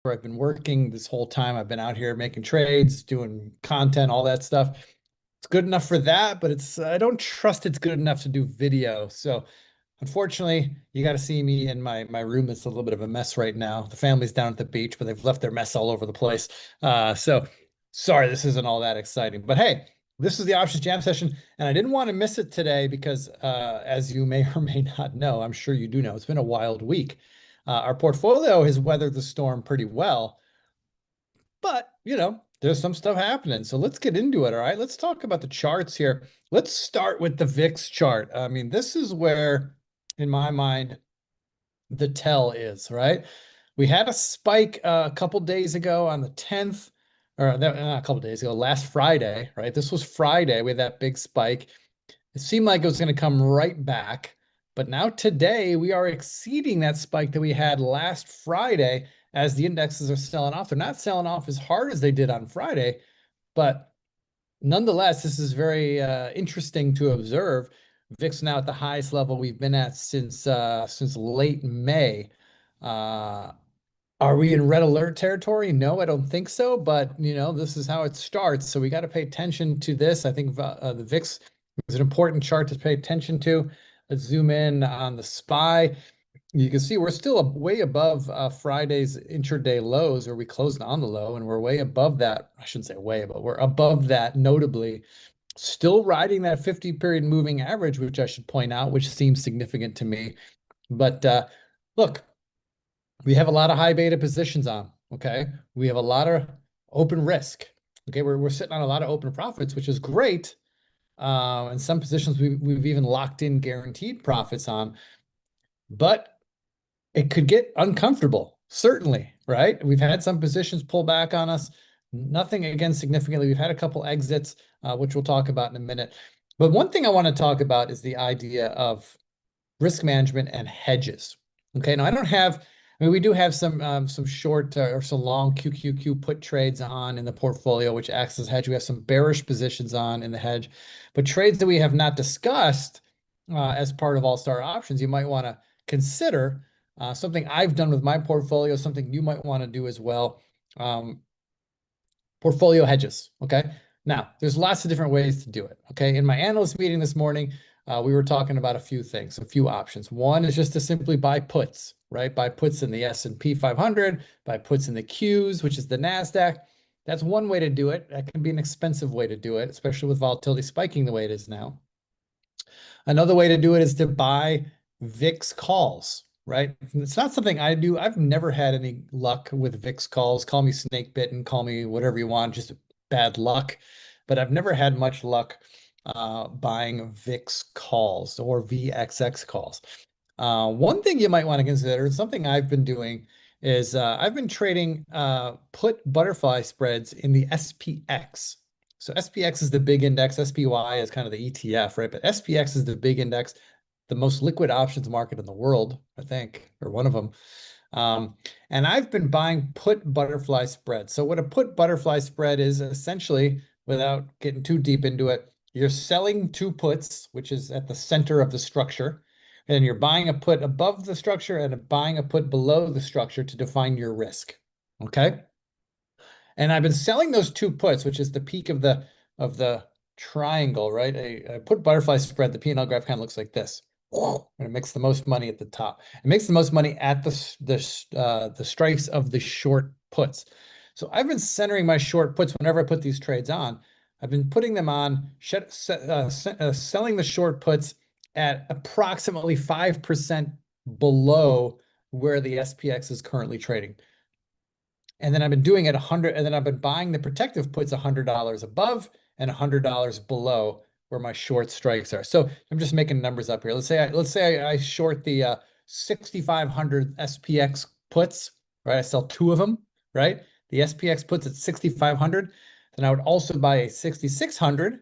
where I've been working this whole time. I've been out here making trades, doing content, all that stuff. It's good enough for that, but I don't trust it's good enough to do video. So unfortunately, you got to see me in my room that's a little bit of a mess right now. The family's down at the beach, but they've left their mess all over the place. So sorry, this isn't all that exciting. But hey, this is the options jam session, and I didn't want to miss it today because, as you may or may not know, I'm sure you do know, it's been a wild week. Our portfolio has weathered the storm pretty well, but there's some stuff happening. So let's get into it. All right, let's talk about the charts here. Let's start with the VIX chart. I mean, this is where, in my mind, the tell is, right? We had a spike a couple days ago on the 10th, or not a couple days ago, last Friday, right? This was Friday. We had that big spike. It seemed like it was going to come right back. But now today we are exceeding that spike that we had last Friday as the indexes are selling off. They're not selling off as hard as they did on Friday, but nonetheless, this is very interesting to observe. VIX now at the highest level we've been at since late May. Uh, are we in red alert territory? No, I don't think so. But this is how it starts. So we got to pay attention to this. I think the VIX is an important chart to pay attention to. Let's zoom in on the SPY. You can see we're still way above Friday's intraday lows, where we closed on the low, and we're way above that. I shouldn't say way, but we're above that notably. Still riding that 50-period moving average, which I should point out, which seems significant to me. But look, we have a lot of high beta positions on. Okay, we have a lot of open risk. Okay, we're sitting on a lot of open profits, which is great. And some positions we've even locked in guaranteed profits on, but it could get uncomfortable, certainly, right? We've had some positions pull back on us. Nothing again significantly. We've had a couple exits, which we'll talk about in a minute. But one thing I want to talk about is the idea of risk management and hedges. Okay, now I mean, we do have some short or some long QQQ put trades on in the portfolio, which acts as hedge. We have some bearish positions on in the hedge, but trades that we have not discussed as part of All-Star Options, you might want to consider. Something I've done with my portfolio, something you might want to do as well. Portfolio hedges. Okay. Now, there's lots of different ways to do it. Okay. In my analyst meeting this morning, we were talking about a few things, a few options. One is just to simply buy puts, right? Buy puts in the S&P 500, buy puts in the Qs, which is the NASDAQ. That's one way to do it. That can be an expensive way to do it, especially with volatility spiking the way it is now. Another way to do it is to buy VIX calls, right? It's not something I do. I've never had any luck with VIX calls. Call me snake bitten, call me whatever you want, just bad luck. But I've never had much luck buying VIX calls or VXX calls. One thing you might want to consider, something I've been doing, is I've been trading put butterfly spreads in the SPX. So SPX is the big index. SPY is kind of the ETF, right? But SPX is the big index, the most liquid options market in the world, I think, or one of them. And I've been buying put butterfly spread. So what a put butterfly spread is essentially, without getting too deep into it, you're selling two puts, which is at the center of the structure, and you're buying a put above the structure and buying a put below the structure to define your risk. Okay. And I've been selling those two puts, which is the peak of the triangle, right? A put butterfly spread, the P&L graph kind of looks like this. And it makes the most money at the top. It makes the most money at the strikes of the short puts. So I've been centering my short puts whenever I put these trades on. I've been putting them on, selling the short puts at approximately 5% below where the SPX is currently trading. And then I've been doing it 100, and then I've been buying the protective puts $100 above and $100 below where my short strikes are. So I'm just making numbers up here. Let's say I short the 6,500 SPX puts, right? I sell two of them, right? The SPX puts at 6,500. Then I would also buy a 6,600.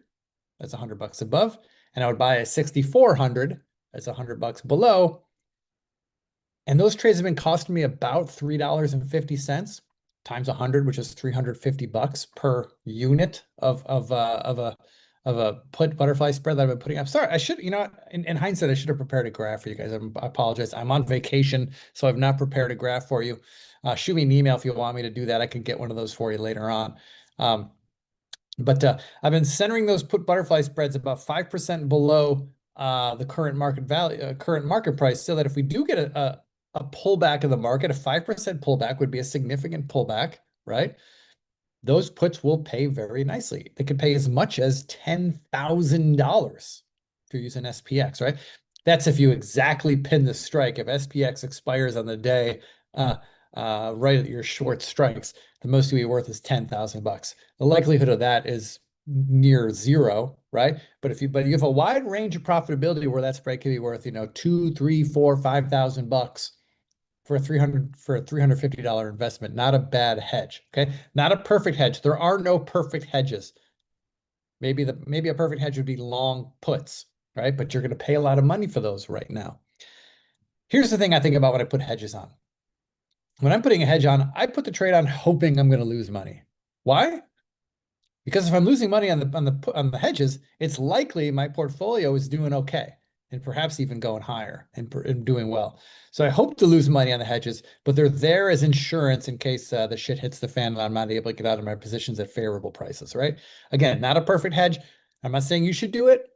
That's $100 above, and I would buy a 6,400. That's $100 below. And those trades have been costing me about $3.50 times 100, which is $350 per unit of a put butterfly spread that I've been putting. I'm sorry, I should, in hindsight, I should have prepared a graph for you guys. I apologize. I'm on vacation, so I've not prepared a graph for you. Shoot me an email if you want me to do that. I can get one of those for you later on. Um, but I've been centering those put butterfly spreads about 5% below the current market value, current market price, so that if we do get a pullback of the market, a 5% pullback would be a significant pullback, right? Those puts will pay very nicely. They could pay as much as $10,000 if you're using SPX, right? That's if you exactly pin the strike. If SPX expires on the day, uh, right at your short strikes, the most you'll be worth is 10,000 bucks. The likelihood of that is near zero, right? But you have a wide range of profitability where that spread could be worth, 2, 3, 4, 5,000 bucks for a $350 investment. Not a bad hedge. Okay. Not a perfect hedge. There are no perfect hedges. Maybe a perfect hedge would be long puts, right? But you're going to pay a lot of money for those right now. Here's the thing I think about when I put hedges on. When I'm putting a hedge on, I put the trade on hoping I'm going to lose money. Why? Because if I'm losing money on the hedges, it's likely my portfolio is doing okay and perhaps even going higher and doing well. So I hope to lose money on the hedges, but they're there as insurance in case the shit hits the fan and I'm not able to get out of my positions at favorable prices, right? Again, not a perfect hedge. I'm not saying you should do it.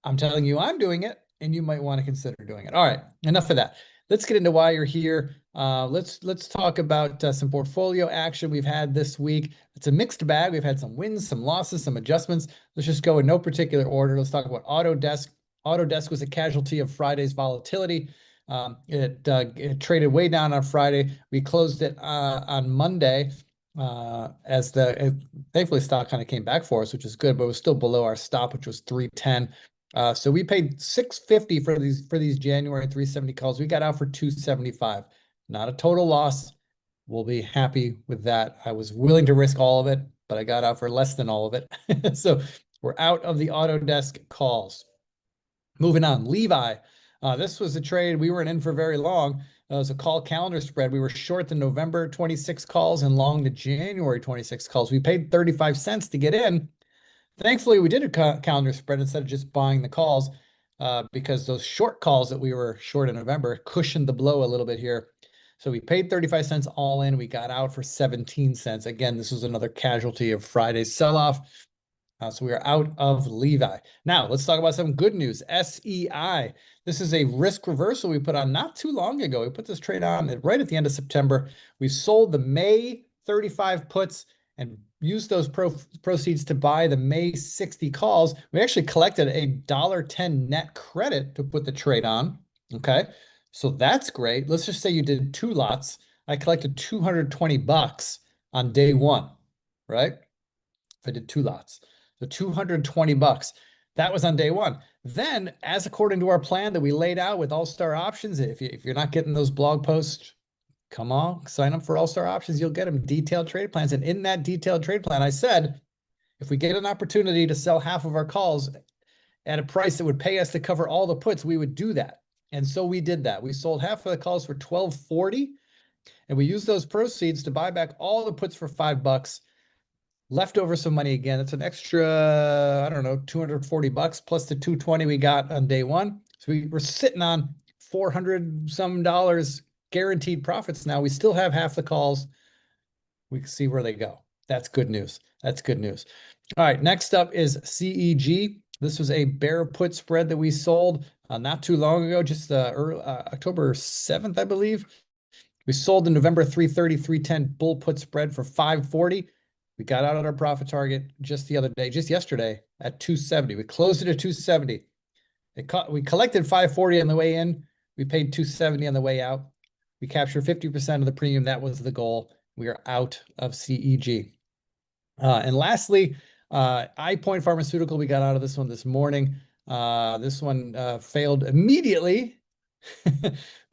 I'm telling you I'm doing it, and you might want to consider doing it. All right, enough of that. Let's get into why you're here. Let's talk about some portfolio action we've had this week. It's a mixed bag. We've had some wins, some losses, some adjustments. Let's just go in no particular order. Let's talk about Autodesk. Autodesk was a casualty of Friday's volatility. It traded way down on Friday. We closed it on Monday thankfully stock kind of came back for us, which is good, but it was still below our stop, which was 310. So we paid 650 for these January 370 calls. We got out for 275. Not a total loss. We'll be happy with that. I was willing to risk all of it, but I got out for less than all of it. So we're out of the Autodesk calls. Moving on, Levi. This was a trade we weren't in for very long. It was a call calendar spread. We were short the November 26 calls and long the January 26 calls. We paid 35 cents to get in. Thankfully, we did a calendar spread instead of just buying the calls because those short calls that we were short in November cushioned the blow a little bit here. So we paid 35 cents all in. We got out for 17 cents. Again, this was another casualty of Friday's sell-off. So we are out of Levi. Now, let's talk about some good news. SEI. This is a risk reversal we put on not too long ago. We put this trade on right at the end of September. We sold the May 35 puts and used those proceeds to buy the May 60 calls. We actually collected a $1.10 net credit to put the trade on. Okay. So that's great. Let's just say you did 2 lots. I collected 220 bucks on day 1, right? If I did 2 lots. So 220 bucks. That was on day 1. Then, as according to our plan that we laid out with All-Star Options, if you're not getting those blog posts, come on, sign up for All-Star Options. You'll get them detailed trade plans. And in that detailed trade plan, I said, if we get an opportunity to sell half of our calls at a price that would pay us to cover all the puts, we would do that. And so we did that. We sold half of the calls for $12.40, and we used those proceeds to buy back all the puts for $5. Left over some money again. It's an extra, I don't know, 240 bucks plus the 220 we got on day 1. So we were sitting on 400 some dollars guaranteed profits. Now we still have half the calls. We can see where they go. That's good news. That's good news. All right. Next up is CEG. This was a bear put spread that we sold not too long ago, just October 7th, I believe. We sold the November 330, 310 bull put spread for 540. We got out at our profit target just yesterday at 270. We closed it at 270. We collected 540 on the way in. We paid 270 on the way out. We captured 50% of the premium. That was the goal. We are out of CEG. And lastly, iPoint Pharmaceutical. We got out of this one this morning. This one failed immediately.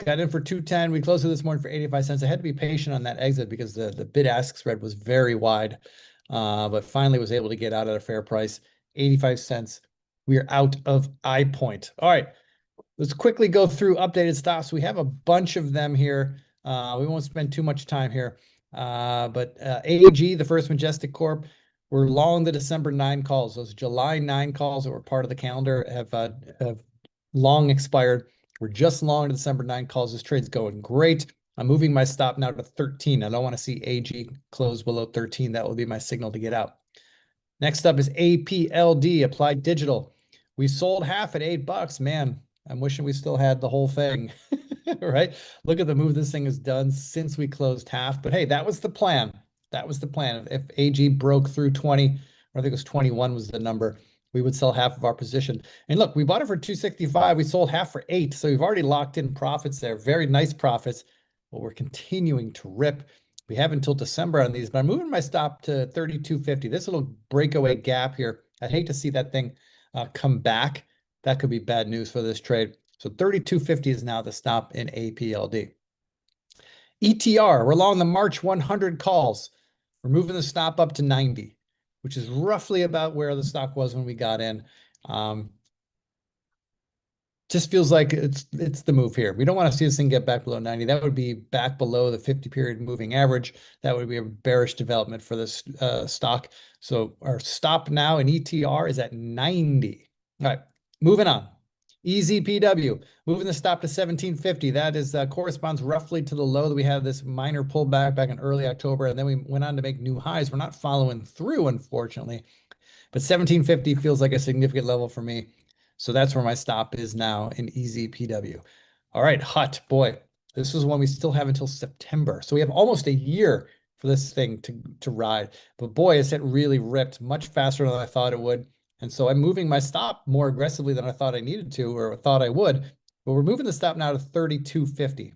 Got in for 210. We closed it this morning for 85 cents. I had to be patient on that exit because the bid-ask spread was very wide. But finally was able to get out at a fair price, 85 cents. We are out of iPoint. All right. Let's quickly go through updated stops. We have a bunch of them here. We won't spend too much time here. But AG, the First Majestic Corp, we're long the December 9 calls. Those July 9 calls that were part of the calendar have long expired. We're just long to December 9 calls. This trade's going great. I'm moving my stop now to 13. I don't want to see AG close below 13. That will be my signal to get out. Next up is APLD, Applied Digital. We sold half at $8. Man, I'm wishing we still had the whole thing, right? Look at the move this thing has done since we closed half. But hey, that was the plan. That was the plan. If AG broke through 20, or I think it was 21 was the number, we would sell half of our position. And look, we bought it for 265. We sold half for 8. So we've already locked in profits there. Very nice profits. But we're continuing to rip. We have until December on these, but I'm moving my stop to 32.50. This little breakaway gap here. I'd hate to see that thing come back. That could be bad news for this trade. So 32.50 is now the stop in APLD. ETR, we're long the March 100 calls. We're moving the stop up to 90, which is roughly about where the stock was when we got in. Just feels like it's the move here. We don't want to see this thing get back below 90. That would be back below the 50-period moving average. That would be a bearish development for this stock. So our stop now in ETR is at 90. All right, moving on. EZPW, moving the stop to 1750. That is corresponds roughly to the low that we had this minor pullback back in early October, and then we went on to make new highs. We're not following through, unfortunately, but 1750 feels like a significant level for me. So that's where my stop is now in EZPW. All right, HUT, boy, this is one we still have until September. So we have almost a year for this thing to ride. But boy, it's really ripped much faster than I thought it would. And so I'm moving my stop more aggressively than I thought I needed to or thought I would. But we're moving the stop now to 32.50.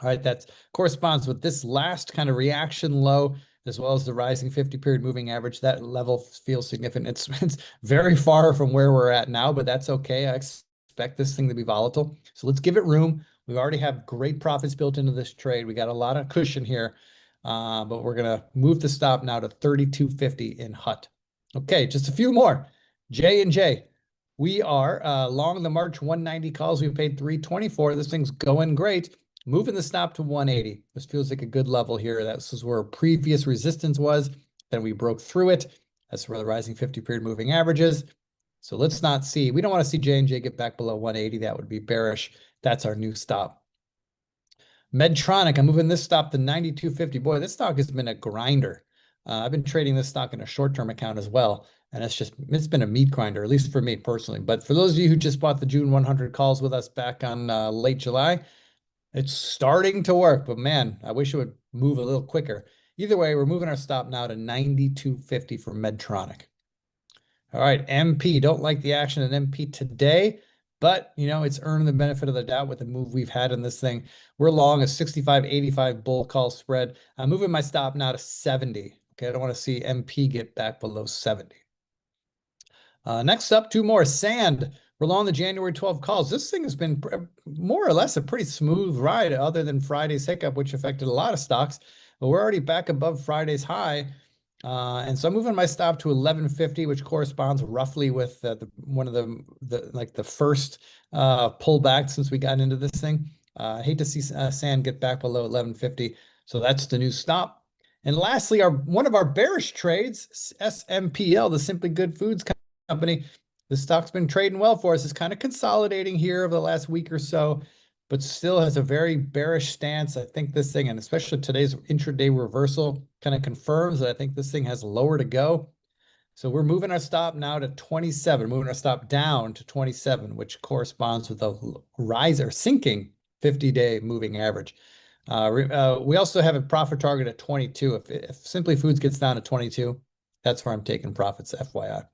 All right, that corresponds with this last kind of reaction low, as well as the rising 50-period moving average. That level feels significant. It's very far from where we're at now, but that's okay. I expect this thing to be volatile. So let's give it room. We already have great profits built into this trade. We got a lot of cushion here, but we're going to move the stop now to 32.50 in HUT. Okay, just a few more. J&J. We are long the March 190 calls. We've paid 324. This thing's going great. Moving the stop to 180. This feels like a good level here. This is where previous resistance was. Then we broke through it. That's where the rising 50-period moving average is. So let's not see. We don't want to see J&J get back below 180. That would be bearish. That's our new stop. Medtronic, I'm moving this stop to 92.50. Boy, this stock has been a grinder. I've been trading this stock in a short-term account as well. And it's been a meat grinder, at least for me personally. But for those of you who just bought the June 100 calls with us back on late July, it's starting to work, but man, I wish it would move a little quicker. Either way, we're moving our stop now to 92.50 for Medtronic. All right, MP. Don't like the action at MP today, but it's earned the benefit of the doubt with the move we've had in this thing. We're long a 65.85 bull call spread. I'm moving my stop now to 70. Okay, I don't want to see MP get back below 70. Next up, two more. Sand. We're long the January 12 calls. This thing has been more or less a pretty smooth ride other than Friday's hiccup, which affected a lot of stocks. But we're already back above Friday's high. And so I'm moving my stop to 1150, which corresponds roughly with one of the first pullback since we got into this thing. I hate to see Sand get back below 1150. So that's the new stop. And lastly, one of our bearish trades, SMPL, the Simply Good Foods Company. The stock's been trading well for us. It's kind of consolidating here over the last week or so, but still has a very bearish stance. I think this thing, and especially today's intraday reversal, kind of confirms that I think this thing has lower to go. So we're moving our stop now to 27, moving our stop down to 27, which corresponds with a rise or sinking 50-day moving average. We also have a profit target at 22. If Simply Foods gets down to 22, that's where I'm taking profits, FYI.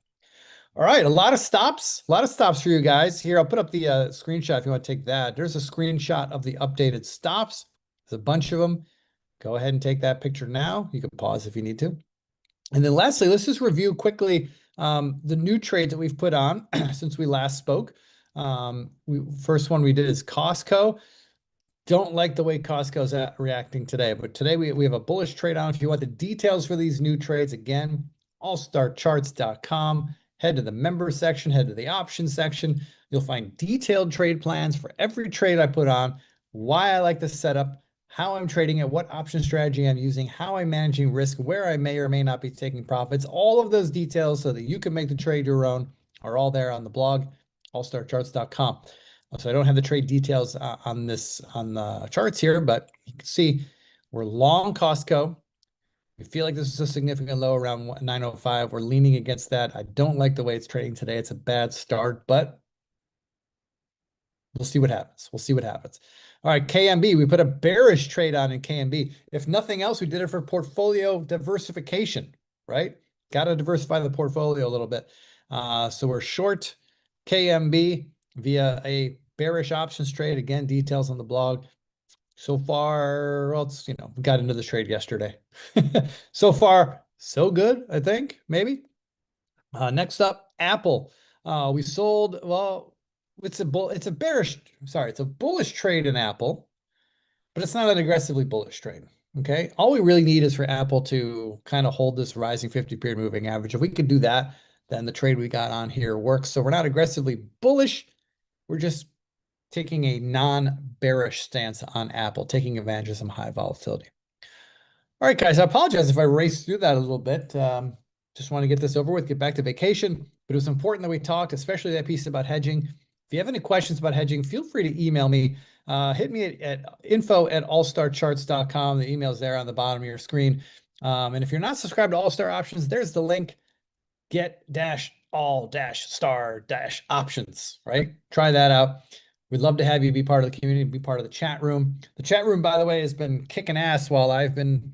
All right, a lot of stops for you guys here. I'll put up the screenshot if you want to take that. There's a screenshot of the updated stops. There's a bunch of them. Go ahead and take that picture now. You can pause if you need to. And then lastly, let's just review quickly the new trades that we've put on since we last spoke. First one we did is Costco. Don't like the way Costco is reacting today, but today we have a bullish trade on. If you want the details for these new trades, again, allstarcharts.com. Head to the member section, head to the options section. You'll find detailed trade plans for every trade I put on, why I like the setup, how I'm trading it, what option strategy I'm using, how I'm managing risk, where I may or may not be taking profits. All of those details so that you can make the trade your own are all there on the blog, allstarcharts.com. So I don't have the trade details on this on the charts here, but you can see we're long Costco. We feel like this is a significant low around 905. We're leaning against that. I don't like the way it's trading today. It's a bad start, but we'll see what happens. We'll see what happens. All right, KMB, we put a bearish trade on in KMB. If nothing else, we did it for portfolio diversification, right? Got to diversify the portfolio a little bit. So we're short KMB via a bearish options trade. Again, details on the blog. So far, well, it's, we got into the trade yesterday. So far, so good, I think, maybe. Next up, Apple. We sold, well, it's a bearish, sorry, it's a bullish trade in Apple, but it's not an aggressively bullish trade. Okay. All we really need is for Apple to kind of hold this rising 50-period moving average. If we could do that, then the trade we got on here works. So we're not aggressively bullish. We're just taking a non-bearish stance on Apple, taking advantage of some high volatility. All right, guys, I apologize if I raced through that a little bit. Just want to get this over with, get back to vacation. But it was important that we talked, especially that piece about hedging. If you have any questions about hedging, feel free to email me. Hit me at info@allstarcharts.com. The email's there on the bottom of your screen. And if you're not subscribed to All Star Options, there's the link. Get-all-star-options, right? Try that out. We'd love to have you be part of the community, be part of the chat room. The chat room, by the way, has been kicking ass while I've been,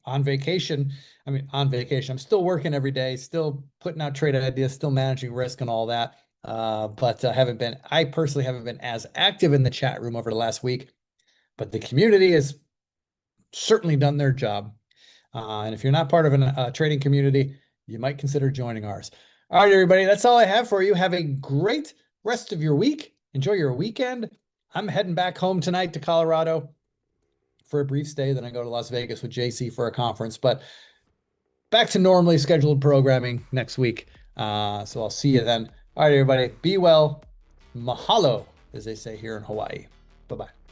on vacation. I mean, on vacation. I'm still working every day, still putting out trade ideas, still managing risk and all that. But I personally haven't been as active in the chat room over the last week, but the community has certainly done their job. And if you're not part of a trading community, you might consider joining ours. All right, everybody, that's all I have for you. Have a great rest of your week. Enjoy your weekend. I'm heading back home tonight to Colorado for a brief stay. Then I go to Las Vegas with JC for a conference, but back to normally scheduled programming next week. So I'll see you then. All right, everybody, be well. Mahalo, as they say here in Hawaii. Bye-bye.